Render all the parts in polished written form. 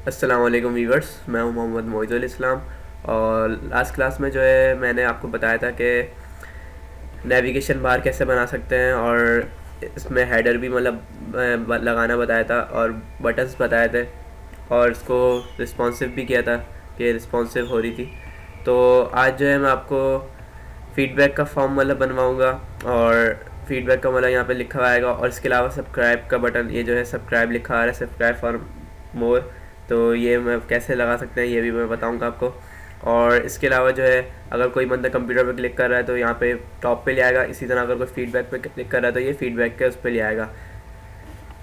अस्सलाम वालेकुम वीवर्स, मैं हूं मोहम्मद मोइज़ुल इस्लाम। और लास्ट क्लास में जो है मैंने आपको बताया था कि नेविगेशन बार कैसे बना सकते हैं, और इसमें हेडर भी मतलब लगाना बताया था और बटन्स बताए थे, और इसको रिस्पॉन्सिव भी किया था कि रिस्पॉन्सिव हो रही थी। तो आज जो है मैं आपको फ़ीडबैक का फॉर्म मतलब बनवाऊँगा, और फीडबैक का मतलब यहाँ पे लिखा हुआ आएगा, और इसके अलावा सब्सक्राइब का बटन, ये जो है सब्सक्राइब लिखा आ रहा है, सब्सक्राइब फॉर मोर। तो ये मैं कैसे लगा सकते हैं ये भी मैं बताऊंगा आपको। और इसके अलावा जो है अगर कोई बंदा कंप्यूटर पे क्लिक कर रहा है तो यहाँ पे टॉप पे ले आएगा, इसी तरह अगर कोई फीडबैक पे क्लिक कर रहा है तो ये फीडबैक के उस पर ले आएगा।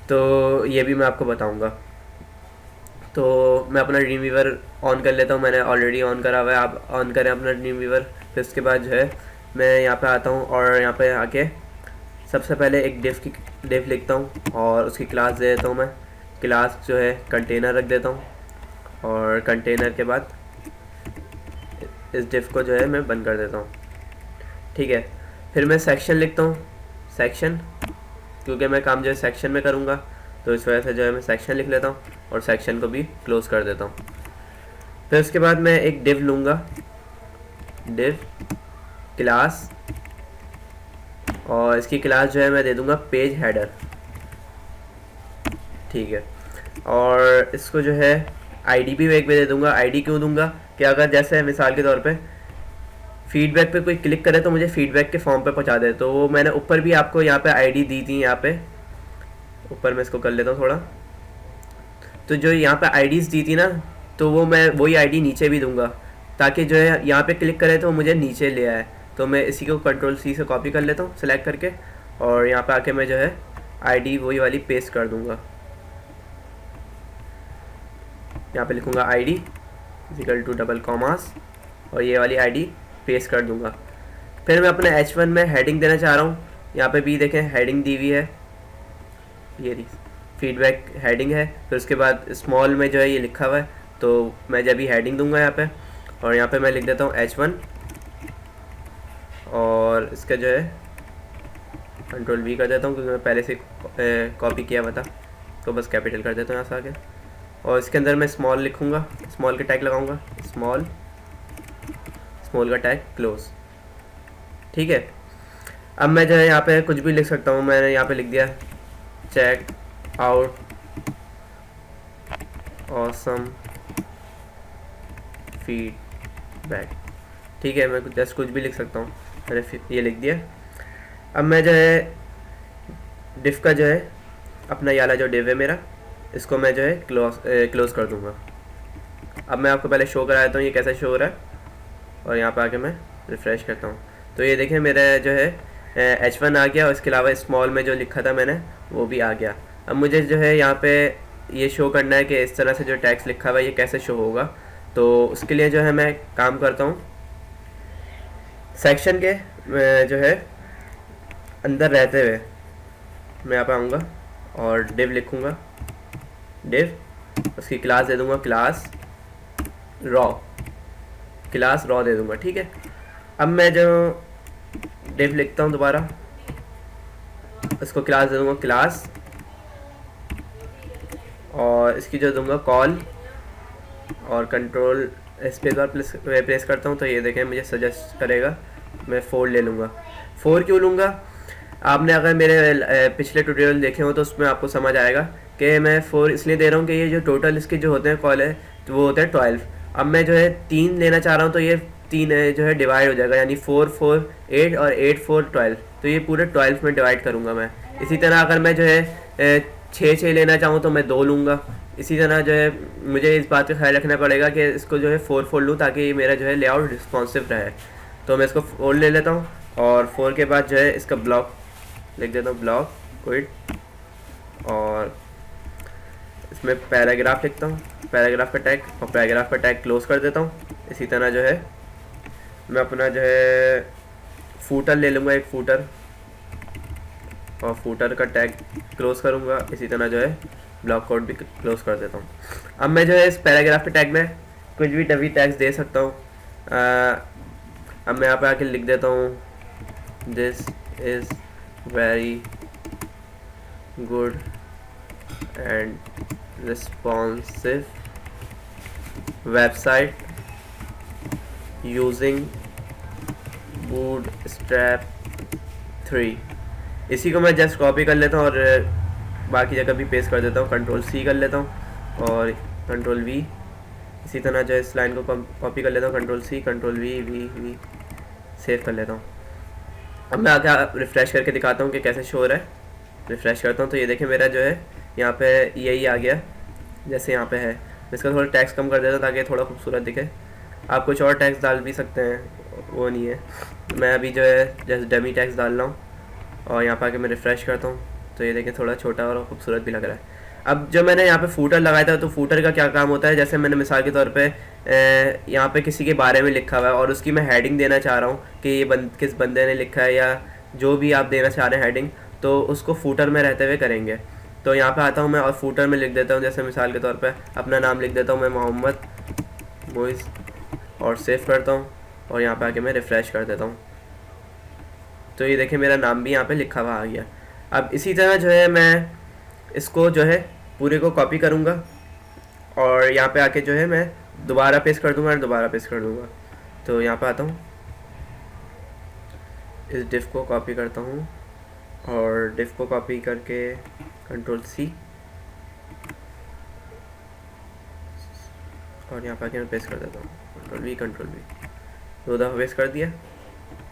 तो ये भी मैं आपको बताऊंगा। तो मैं अपना ड्रीम वीवर ऑन कर लेता हूँ, मैंने ऑलरेडी ऑन करा हुआ है, आप ऑन करें अपना ड्रीम वीवर। फिर उसके बाद जो है मैं यहाँ पे आता हूँ, और यहाँ पे आके सबसे पहले एक डिफ लिखता हूँ और उसकी क्लास दे देता हूँ मैं। क्लास जो है कंटेनर रख देता हूँ, और कंटेनर के बाद इस डिफ को जो है मैं बंद कर देता हूँ। ठीक है, फिर मैं सेक्शन लिखता हूँ, सेक्शन, क्योंकि मैं काम जो है सेक्शन में करूँगा, तो इस वजह से जो है मैं सेक्शन लिख लेता हूँ और सेक्शन को भी क्लोज़ कर देता हूँ। फिर उसके बाद मैं एक डिव लूँगा, डिव क्लास, और इसकी क्लास जो है मैं दे दूँगा पेज हेडर। ठीक है, और इसको जो है आईडी भी एक पे दे दूँगा। आईडी क्यों दूँगा कि अगर जैसे मिसाल के तौर पे फीडबैक पे कोई क्लिक करे तो मुझे फीडबैक के फॉर्म पे पहुंचा दे, तो वो मैंने ऊपर भी आपको यहाँ पे आईडी दी थी। यहाँ पे ऊपर मैं इसको कर लेता हूँ थोड़ा, तो जो यहाँ पे आईडीज़ दी थी ना, तो वो मैं वही आईडी नीचे भी दूंगा, ताकि जो है यहाँ पे क्लिक करे तो मुझे नीचे ले आए। तो मैं इसी को कंट्रोल सी से कॉपी कर लेता हूँ सेलेक्ट करके, और यहाँ पे आके मैं जो है आईडी वही वाली पेस्ट कर दूंगा। यहाँ पे लिखूँगा ID equal to double commas, और ये वाली आईडी पेस्ट कर दूंगा। फिर मैं अपने H1 में हेडिंग देना चाह रहा हूँ, यहाँ पे भी देखें हेडिंग दी हुई है, ये रही फीडबैक हेडिंग है। फिर उसके बाद स्मॉल में जो है ये लिखा हुआ है, तो मैं जब भी हेडिंग दूंगा यहाँ पे, और यहाँ पे मैं लिख देता हूँ H1, और इसका जो है कंट्रोल V कर देता हूँ, क्योंकि मैं पहले से कॉपी किया हुआ था, तो बस कैपिटल कर देता हूँ यहाँ से आगे। और इसके अंदर मैं स्मॉल लिखूँगा, स्मॉल का टैग लगाऊँगा, स्मॉल, स्मॉल का टैग क्लोज। ठीक है, अब मैं जो है यहाँ पे कुछ भी लिख सकता हूँ। मैंने यहाँ पे लिख दिया चेक आउट ऑसम फीडबैक। ठीक है, मैं जस्ट कुछ भी लिख सकता हूँ, मैंने ये लिख दिया। अब मैं जो है डिफ का जो है अपना ये वाला जो डिव है मेरा, इसको मैं जो है क्लोज कर दूँगा। अब मैं आपको पहले शो करा देता हूँ ये कैसा शो हो रहा है, और यहाँ पे आके मैं रिफ़्रेश करता हूँ, तो ये देखें मेरा जो है H1 आ गया, और इसके अलावा स्मॉल में जो लिखा था मैंने वो भी आ गया। अब मुझे जो है यहाँ पे ये शो करना है कि इस तरह से जो टैक्स लिखा हुआ है ये कैसे शो होगा। तो उसके लिए जो है मैं काम करता हूँ, सेक्शन के जो है अंदर रहते हुए मैं यहाँ पे आऊँगा और डिव लिखूँगा, डिव, उसकी क्लास दे दूँगा क्लास रॉ, क्लास रॉ दे दूँगा। ठीक है, अब मैं जो डिव लिखता हूँ दोबारा, इसको क्लास दे दूँगा क्लास, और इसकी जो दूँगा कॉल, और कंट्रोल स्पेस बार प्रेस करता हूँ, तो ये देखें मुझे सजेस्ट करेगा मैं 4 ले लूँगा। 4 क्यों लूँगा, आपने अगर मेरे पिछले ट्यूटोरियल देखे हो तो उसमें आपको समझ आएगा कि मैं 4 इसलिए दे रहा हूँ कि ये जो टोटल इसके जो होते हैं कॉल है तो वो होते हैं 12। अब मैं जो है 3 लेना चाह रहा हूँ, तो ये 3 जो है डिवाइड हो जाएगा, यानी 4 4 8 और 8 4 12, तो ये पूरे 12 में डिवाइड करूँगा मैं। इसी तरह अगर मैं जो है 6 6 लेना चाहूँ तो मैं 2 लूँगा। इसी तरह जो है मुझे इस बात का ख्याल रखना पड़ेगा कि इसको जो है 4 4 लूँ, ताकि ये मेरा जो है लेआउट रिस्पॉन्सिव रहे। तो मैं इसको 4 ले लेता हूँ, और 4 के बाद जो है इसका ब्लॉक लिख देता हूँ, ब्लॉक क्विट, और इसमें पैराग्राफ लिखता हूँ, पैराग्राफ का टैग, और पैराग्राफ का टैग क्लोज कर देता हूँ। इसी तरह जो है मैं अपना जो है फूटर ले लूँगा, एक फूटर, और फूटर का टैग क्लोज करूँगा। इसी तरह जो है ब्लॉक कोड भी क्लोज कर देता हूँ। अब मैं जो है इस पैराग्राफ के टैग में कुछ भी डबी टैग्स दे सकता हूँ। अब मैं यहाँ पे आके लिख देता हूँ this is very good and responsive website using bootstrap 3। इसी को मैं जस्ट कॉपी कर लेता हूँ और बाकी जगह भी पेस्ट कर देता हूँ। कंट्रोल सी कर लेता हूँ और कंट्रोल वी। इसी तरह जो इस लाइन को कॉपी कर लेता हूँ, control C, control V save कर लेता हूँ। अब मैं आगे रिफ़्रेश करके दिखाता हूँ कि कैसे शो हो रहा है। रिफ़्रेश करता हूँ तो ये देखें मेरा जो है यहाँ पे यही आ गया जैसे यहाँ पे है। मैं इसका थोड़ा टैक्स कम कर देता हूँ ताकि थोड़ा खूबसूरत दिखे। आप कुछ और टैक्स डाल भी सकते हैं, वो नहीं है। मैं अभी जो है जैसे डमी टैक्स डाल रहा हूँ और यहाँ पर आके मैं रिफ़्रेश करता हूँ तो ये देखें थोड़ा छोटा और खूबसूरत भी लग रहा है। अब जो मैंने यहाँ पे फूटर लगाया था, तो फूटर का क्या काम होता है, जैसे मैंने मिसाल के तौर पे यहाँ पे किसी के बारे में लिखा हुआ है और उसकी मैं हेडिंग देना चाह रहा हूँ कि ये किस बंदे ने लिखा है, या जो भी आप देना चाह रहे हैं हेडिंग, तो उसको फूटर में रहते हुए करेंगे। तो यहाँ पे आता हूँ मैं और फूटर में लिख देता हूँ, जैसे मिसाल के तौर पे अपना नाम लिख देता हूँ मैं, मोहम्मद मोइस, और सेव करता हूँ और यहाँ पे आके मैं रिफ़्रेश कर देता हूँ तो ये देखें मेरा नाम भी यहाँ पे लिखा हुआ आ गया। अब इसी तरह जो है मैं इसको जो है पूरे को कॉपी करूँगा और यहाँ पे आके जो है मैं दोबारा पेस्ट कर दूँगा और दोबारा पेस्ट कर दूँगा। तो यहाँ पे आता हूँ, इस डिफ को कॉपी करता हूँ और डिफ को कॉपी करके कंट्रोल सी और यहाँ पे आके मैं पेस्ट कर देता हूँ, कंट्रोल वी 2 दफ़ा पेस्ट कर दिया।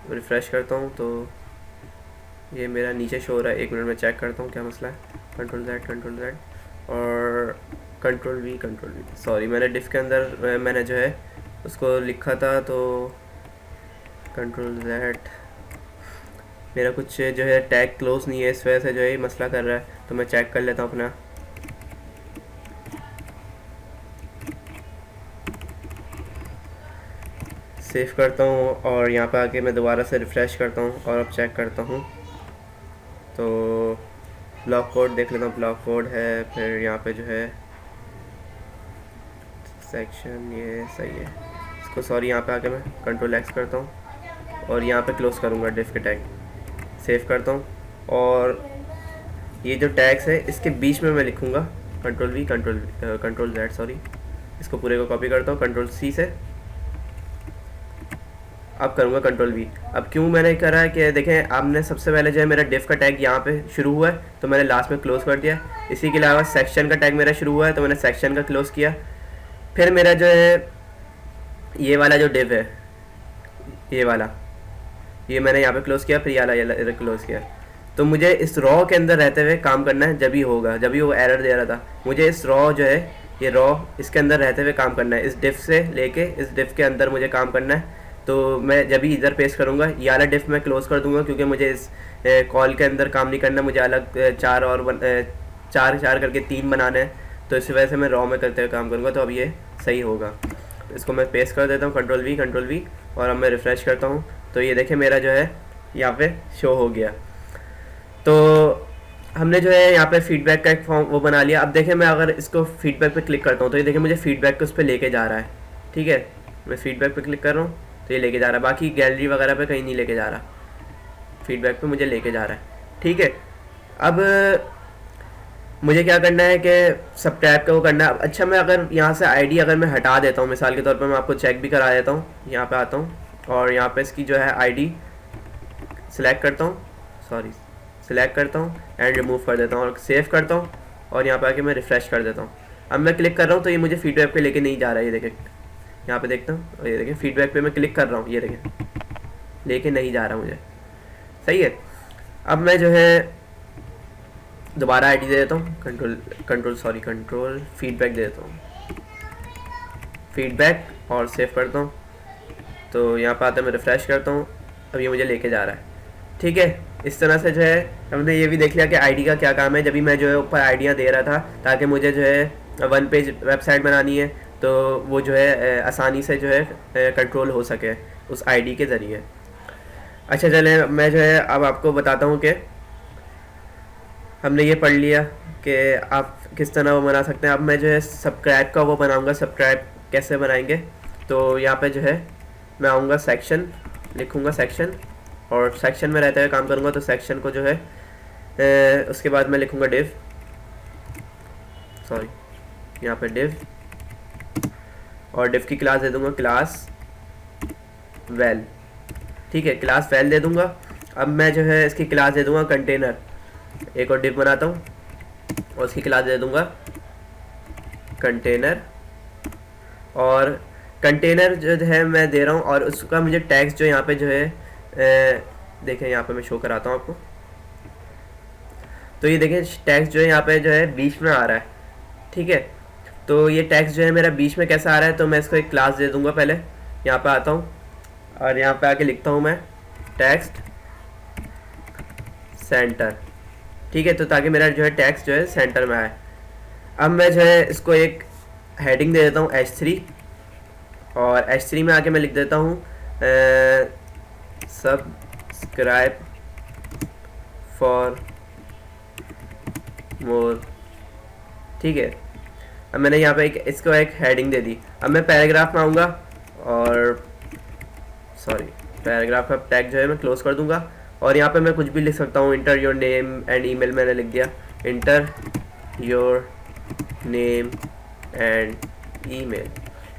रिफ़्रेश करता हूँ तो ये मेरा नीचे शो हो रहा है। 1 मिनट में चेक करता हूँ क्या मसला है। कंट्रोल Z और कंट्रोल वी सॉरी, मैंने डिफ के अंदर मैंने जो है उसको लिखा था, तो कंट्रोल Z। मेरा कुछ जो है टैग क्लोज नहीं है, इस वजह से जो है मसला कर रहा है, तो मैं चेक कर लेता हूँ अपना। सेव करता हूँ और यहाँ पे आके मैं दोबारा से रिफ़्रेश करता हूँ और अब चेक करता हूँ तो ब्लॉक कोड देख लेता हूँ। ब्लॉक कोड है, फिर यहाँ पे जो है सेक्शन, ये सही है। इसको सॉरी यहाँ पे आके मैं कंट्रोल X करता हूँ और यहाँ पे क्लोज़ करूँगा डिफ के टैग। सेव करता हूँ और ये जो टैग्स है इसके बीच में मैं लिखूँगा कंट्रोल Z सॉरी। इसको पूरे को कॉपी करता हूँ कंट्रोल C से, अब करूँगा कंट्रोल वी। अब क्यों मैंने करा है कि देखें, आपने सबसे पहले जो है मेरा डिफ का टैग यहाँ पे शुरू हुआ है तो मैंने लास्ट में क्लोज़ कर दिया। इसी के अलावा सेक्शन का टैग मेरा शुरू हुआ है तो मैंने सेक्शन का क्लोज़ किया। फिर मेरा जो है ये वाला जो डिव है, ये वाला, ये मैंने यहाँ पे क्लोज़ किया, फिर ये वाला क्लोज़ किया। तो मुझे इस रॉ के अंदर रहते हुए काम करना है, जब ही होगा, जब भी वो एरर दे रहा था, मुझे इस रॉ जो है, ये रॉ इसके अंदर रहते हुए काम करना है। इस डिफ से लेके इस डिफ के अंदर मुझे काम करना है। तो मैं जब भी इधर पेस्ट करूँगा ये वाला डिफ मैं क्लोज़ कर दूँगा, क्योंकि मुझे इस कॉल के अंदर काम नहीं करना, मुझे अलग चार करके 3 बनाने हैं। तो इस वजह से मैं रॉ में करते हुए काम करूँगा, तो अब ये सही होगा। इसको मैं पेस्ट कर देता हूँ कंट्रोल वी और अब मैं रिफ़्रेश करता हूँ तो ये देखें मेरा जो है यहाँ पे शो हो गया। तो हमने जो है यहाँ पे फीडबैक का एक फॉर्म वो बना लिया। अब देखें मैं अगर इसको फीडबैक पे क्लिक करता हूँ तो ये देखें मुझे फीडबैक को उस पर लेके जा रहा है। ठीक है, मैं फीडबैक पे क्लिक कर रहा हूँ तो ये लेके जा रहा है, बाकी गैलरी वगैरह पे कहीं नहीं लेके जा रहा, फीडबैक पे मुझे लेके जा रहा है। ठीक है, अब मुझे क्या करना है कि सब्सक्राइब का वो करना है। अच्छा, मैं अगर यहाँ से आईडी अगर मैं हटा देता हूँ, मिसाल के तौर पे मैं आपको चेक भी करा देता हूँ। यहाँ पे आता हूँ और यहाँ पे इसकी जो है आईडी सिलेक्ट करता हूँ, सिलेक्ट करता हूँ एंड रिमूव कर देता हूँ और सेव करता हूँ और यहाँ पे आके मैं रिफ़्रेश कर देता हूँ। अब मैं क्लिक कर रहा हूँ तो ये मुझे फीडबैक पे लेके नहीं जा रहा है। ये देखें, यहाँ पे देखता हूँ, ये देखें फीडबैक पे मैं क्लिक कर रहा हूँ, ये देखें लेके नहीं जा रहा मुझे। सही है, अब मैं जो है दोबारा आईडी दे देता हूँ, कंट्रोल फीडबैक दे देता हूँ, फीडबैक, और सेव करता हूँ। तो यहाँ पर आता है, मैं रिफ़्रेश करता हूँ, अब ये मुझे लेके जा रहा है। ठीक है, इस तरह से जो है हमने ये भी देख लिया कि आईडी का क्या काम है। जब भी मैं जो है ऊपर आइडिया दे रहा था ताकि मुझे जो है 1 पेज वेबसाइट बनानी है तो वो जो है आसानी से जो है कंट्रोल हो सके उस आईडी के ज़रिए। अच्छा चलें, मैं जो है अब आपको बताता हूँ कि हमने ये पढ़ लिया कि आप किस तरह वो बना सकते हैं। अब मैं जो है सब्सक्राइब का वो बनाऊँगा। सब्सक्राइब कैसे बनाएंगे, तो यहाँ पे जो है मैं आऊँगा, सेक्शन लिखूँगा, सेक्शन, और सेक्शन में रहते हुए काम करूँगा। तो सेक्शन को जो है उसके बाद मैं लिखूँगा यहाँ पे डिव, और डिफ की क्लास दे दूंगा क्लास वेल। ठीक है, क्लास वेल दे दूंगा। अब मैं जो है इसकी क्लास दे दूंगा कंटेनर। एक और डिफ बनाता हूँ और उसकी क्लास दे दूंगा कंटेनर। और कंटेनर जो है मैं दे रहा हूँ और उसका मुझे टैग्स जो यहाँ पे जो है देखें, यहाँ पे मैं शो कराता हूँ आपको। तो ये देखें टैक्स जो है यहाँ पे जो है बीच में आ रहा है। ठीक है, तो ये टैक्स जो है मेरा बीच में कैसा आ रहा है, तो मैं इसको एक क्लास दे दूंगा। पहले यहाँ पे आता हूँ और यहाँ पे आके लिखता हूँ मैं टेक्स्ट सेंटर। ठीक है, तो ताकि मेरा जो है टेक्स्ट जो है सेंटर में आए। अब मैं जो है इसको एक हेडिंग दे देता हूँ H3 और H3 में आके मैं लिख देता हूँ सब्सक्राइब फॉर मोर। ठीक है, अब मैंने यहाँ पे इसको एक हेडिंग दे दी। अब मैं पैराग्राफ में आऊँगा और पैराग्राफ का टैग जो है मैं क्लोज कर दूंगा और यहाँ पे मैं कुछ भी लिख सकता हूँ। Inter your name and email मैंने लिख दिया, inter your name and email.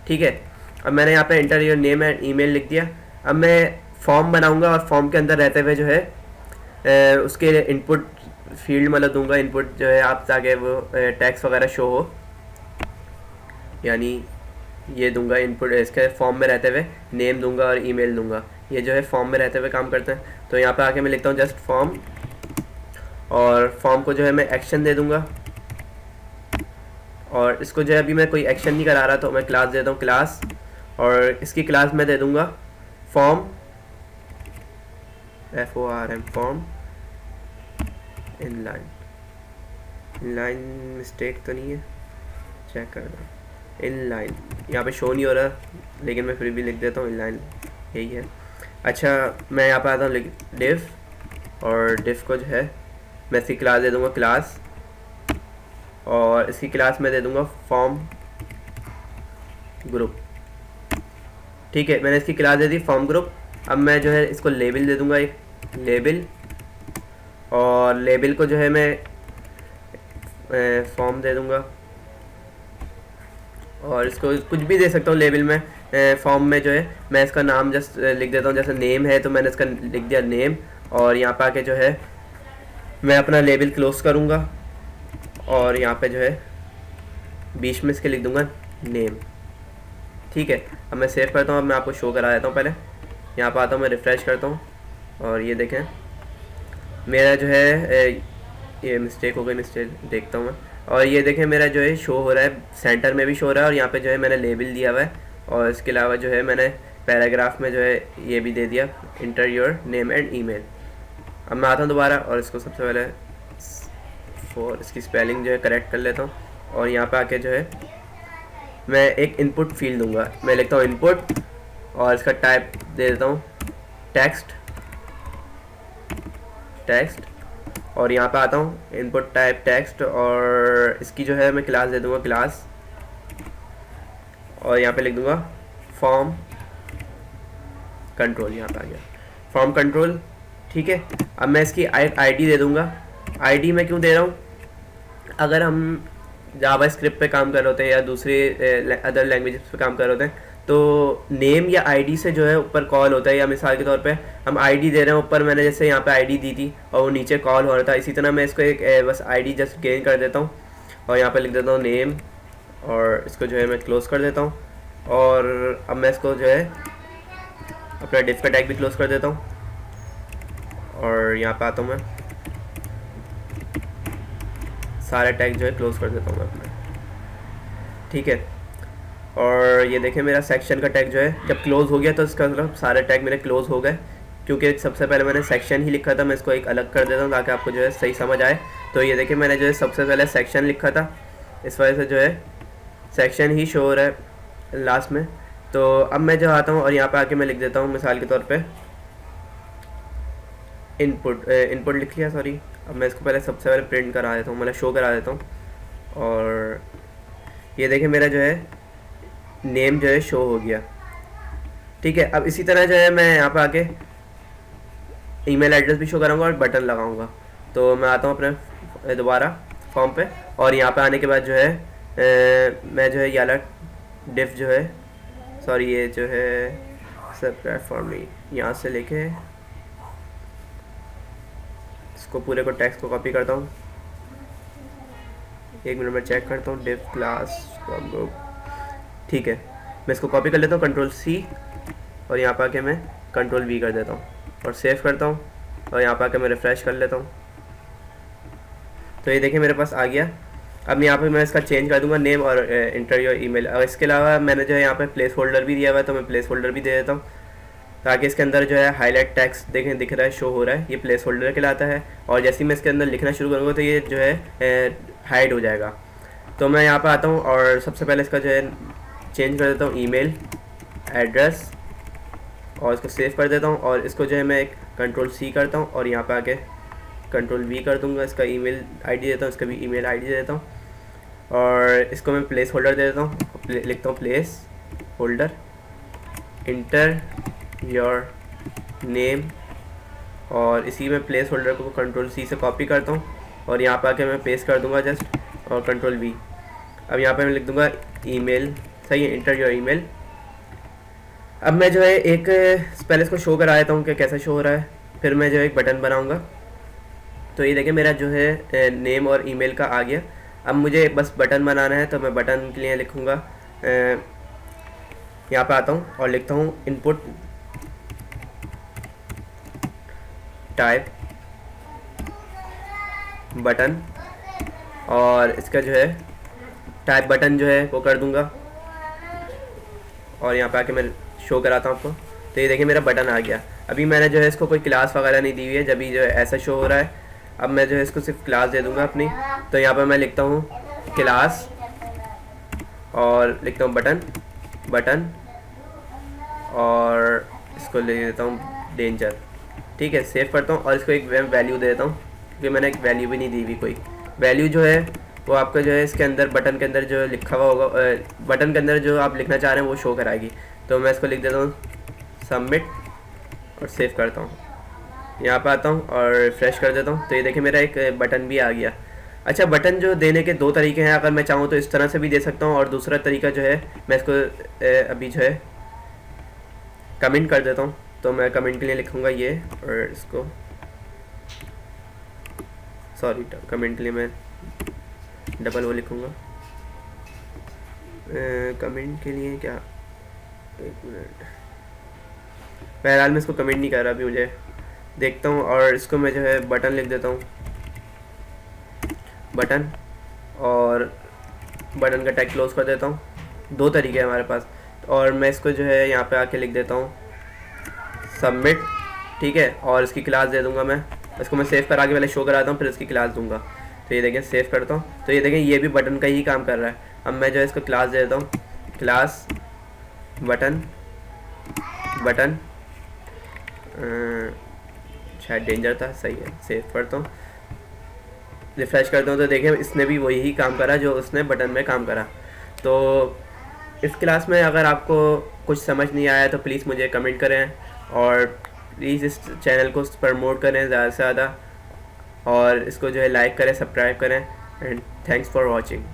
ठीक है, अब मैंने यहाँ पे inter your name and email लिख दिया। अब मैं फॉर्म बनाऊंगा और फॉर्म के अंदर रहते हुए जो है उसके इनपुट फील्ड मतलब दूंगा। इनपुट जो है आप ताकि वो टैक्स वगैरह शो हो, यानी ये दूंगा इनपुट। इसके फॉर्म में रहते हुए नेम दूंगा और ईमेल दूंगा। ये जो है फॉर्म में रहते हुए काम करते हैं। तो यहाँ पे आके मैं लिखता हूँ जस्ट फॉर्म और फॉर्म को जो है मैं एक्शन दे दूंगा। और इसको जो है अभी मैं कोई एक्शन नहीं करा रहा तो मैं क्लास देता हूँ क्लास, और इसकी क्लास मैं दे दूंगा form FORM form inline. Inline mistake तो नहीं है, चेक करना। इनलाइन यहाँ पे शो नहीं हो रहा लेकिन मैं फिर भी लिख देता हूँ इनलाइन, यही है। अच्छा, मैं यहाँ पे आता हूँ डिफ, और डिफ को जो है मैं इसकी क्लास दे दूँगा क्लास, और इसकी क्लास में दे दूँगा फॉर्म ग्रुप। ठीक है, मैंने इसकी class they the form group. अब मैं जो है इसको लेबल दे दूँगा, एक लेबल, और लेबल को जो है मैं फॉर्म दे दूँगा, और इसको कुछ भी दे सकता हूँ लेबल में। फॉर्म में जो है मैं इसका नाम जस्ट लिख देता हूँ, जैसे नेम है तो मैंने इसका लिख दिया नेम, और यहाँ पे आके जो है मैं अपना लेबल क्लोज करूँगा और यहाँ पे जो है बीच में इसके लिख दूँगा नेम। ठीक है, अब मैं सेव करता हूँ। अब मैं आपको शो करा देता हूँ। पहले यहाँ पे आता हूँ, मैं रिफ़्रेश करता हूँ और ये देखें मेरा जो है ये मिस्टेक हो गई, मिस्टेक देखता हूँ मैं। और ये देखें मेरा जो है शो हो रहा है, सेंटर में भी शो हो रहा है, और यहाँ पे जो है मैंने लेबल दिया हुआ है, और इसके अलावा जो है मैंने पैराग्राफ में जो है ये भी दे दिया inter your name and email. अब मैं आता हूँ दोबारा और इसको सबसे पहले इसकी स्पेलिंग जो है करेक्ट कर लेता हूँ, और यहाँ पे आके जो है मैं एक इनपुट फील्ड दूंगा। मैं लिखता हूँ इनपुट और इसका टाइप दे देता हूँ टेक्स्ट, और यहाँ पे आता हूँ इनपुट टाइप टेक्स्ट, और इसकी जो है मैं क्लास दे दूँगा क्लास, और यहाँ पे लिख दूँगा फॉर्म कंट्रोल। यहाँ पे आ गया फॉर्म कंट्रोल। ठीक है, अब मैं इसकी आईडी दे दूँगा। आईडी मैं क्यों दे रहा हूँ, अगर हम जावा स्क्रिप्ट पे काम कर रहे होते हैं या दूसरे अदर लैंग्वेजेस पे काम कर रहे होते हैं तो नेम या आईडी से जो है ऊपर कॉल होता है, या मिसाल के तौर पे हम आईडी दे रहे हैं ऊपर, मैंने जैसे यहाँ पे आईडी दी थी और वो नीचे कॉल हो रहा था, इसी तरह मैं इसको एक बस आईडी जस्ट गेन कर देता हूँ और यहाँ पे लिख देता हूँ नेम, और इसको जो है मैं क्लोज कर देता हूँ। और अब मैं इसको जो है अपना डिफ का टैग भी क्लोज कर देता हूँ, और यहाँ पे आता हूँ मैं सारे टैग जो है क्लोज कर देता हूँ मैं अपना। ठीक है, और ये देखें मेरा सेक्शन का टैग जो है जब क्लोज हो गया तो इसका मतलब सारे टैग मेरे क्लोज हो गए, क्योंकि सबसे पहले मैंने सेक्शन ही लिखा था। मैं इसको एक अलग कर देता हूँ ताकि आपको जो है सही समझ आए। तो ये देखें मैंने जो है सबसे पहले सेक्शन लिखा था, इस वजह से जो है सेक्शन ही शो हो रहा है लास्ट में। तो अब मैं जो आता हूँ और यहाँ पे आके मैं लिख देता हूँ मिसाल के तौर पे इनपुट लिख लिया, सॉरी। अब मैं इसको पहले सबसे पहले प्रिंट करा देता हूँ, मतलब शो करा देता हूँ, और ये देखें मेरा जो है नेम जो है शो हो गया। ठीक है, अब इसी तरह जो है मैं यहाँ पे आके ईमेल एड्रेस भी शो कराऊंगा और बटन लगाऊंगा। तो मैं आता हूँ अपने दोबारा फॉर्म पे, और यहाँ पे आने के बाद जो है मैं जो है ये वाला डिफ जो है सॉरी ये जो है सब्सक्राइब फॉर मी, यहाँ से लेके इसको पूरे को टेक्स्ट को कॉपी करता हूँ। 1 मिनट में चेक करता हूँ, डिव क्लास ग्रुप, ठीक है। मैं इसको कॉपी कर लेता हूँ Ctrl+C और यहाँ पर आके मैं Ctrl+V कर देता हूँ और सेव करता हूँ और यहाँ पर आके मैं रिफ़्रेश कर लेता हूँ। तो ये देखिए मेरे पास आ गया। अब यहाँ पे मैं इसका चेंज कर दूंगा नेम और इंटर योर ईमेल। और इसके अलावा मैंने जो है यहाँ पे प्लेस होल्डर भी दिया हुआ है, तो मैं प्लेस होल्डर भी दे देता हूँ ताकि इसके अंदर जो है हाईलाइट टेक्स्ट देखें दिख रहा है, शो हो रहा है, ये प्लेस होल्डर कहलाता है। और जैसे ही मैं इसके अंदर लिखना शुरू करूँगा तो ये जो है हाइड हो जाएगा। तो मैं यहाँ पर आता हूँ और सबसे पहले इसका जो है चेंज कर देता हूँ ईमेल एड्रेस और इसको सेव कर देता हूँ। और इसको जो है मैं एक Ctrl+C करता हूँ और यहाँ पर आके Ctrl+V कर दूँगा, इसका ईमेल आईडी देता हूँ, इसका भी ईमेल आईडी दे देता हूँ और इसको मैं प्लेस होल्डर दे देता हूँ। लिखता हूँ place holder, inter your name और इसी में प्लेस होल्डर को Ctrl+C से कॉपी करता हूँ और यहाँ पर आके मैं पेस्ट कर दूँगा जस्ट और Ctrl+V। अब यहाँ पे मैं लिख दूँगा ईमेल, सही है, इंटर योर ईमेल। अब मैं जो है एक पहले इसको शो करा देता हूँ कि कैसा शो हो रहा है, फिर मैं जो है एक बटन बनाऊँगा। तो ये देखिए मेरा जो है नेम और ईमेल का आ गया। अब मुझे बस बटन बनाना है, तो मैं बटन के लिए लिखूँगा, यहाँ पे आता हूँ और लिखता हूँ इनपुट टाइप बटन और इसका जो है टाइप बटन जो है वो कर दूँगा और यहाँ पे आके मैं शो कराता हूँ आपको। तो ये देखिए मेरा बटन आ गया। अभी मैंने जो है इसको कोई क्लास वगैरह नहीं दी हुई है, जब भी जो है ऐसा शो हो रहा है। अब मैं जो है इसको सिर्फ क्लास दे दूँगा अपनी। तो यहाँ पर मैं लिखता हूँ क्लास और लिखता हूँ बटन बटन और इसको ले देता हूँ डेंजर, ठीक है। सेव करता हूँ और इसको एक वैल्यू दे देता हूँ क्योंकि मैंने एक वैल्यू भी नहीं दी हुई कोई। वैल्यू जो है वो आपका जो है इसके अंदर बटन के अंदर जो लिखा हुआ होगा, बटन के अंदर जो आप लिखना चाह रहे हैं वो शो कराएगी। तो मैं इसको लिख देता हूँ सबमिट और सेव करता हूँ। यहाँ पे आता हूँ और रिफ्रेश कर देता हूँ। तो ये देखिए मेरा एक बटन भी आ गया। अच्छा, बटन जो देने के 2 तरीके हैं। अगर मैं चाहूँ तो इस तरह से भी दे सकता हूँ और दूसरा तरीका जो है मैं इसको अभी जो है कमेंट कर देता हूँ। तो मैं कमेंट के लिए लिखूँगा ये और इसको सॉरी कमेंट के लिए मैं डबल वो लिखूँगा। कमेंट के लिए क्या, 1 मिनट, बहरहाल मैं इसको कमेंट नहीं कर रहा अभी, मुझे देखता हूँ। और इसको मैं जो है बटन लिख देता हूँ बटन और बटन का टैग क्लोज कर देता हूँ। 2 तरीके हैं हमारे पास। और मैं इसको जो है यहाँ पे आके लिख देता हूँ सबमिट, ठीक है। और इसकी क्लास दे दूँगा मैं, इसको मैं सेव करा के पहले शो कराता हूँ फिर इसकी क्लास दूँगा। तो ये देखें सेव करता हूँ। तो ये देखें ये भी बटन का ही काम कर रहा है। अब मैं जो है इसको क्लास दे देता हूँ क्लास बटन बटन, शायद डेंजर था, सही है। सेव करता हूँ, रिफ्रेश करता हूँ। तो देखें इसने भी वही काम करा जो उसने बटन में काम करा। तो इस क्लास में अगर आपको कुछ समझ नहीं आया तो प्लीज़ मुझे कमेंट करें और प्लीज़ इस चैनल को प्रमोट करें ज़्यादा से ज़्यादा और इसको जो है लाइक करें, सब्सक्राइब करें। And thanks for watching.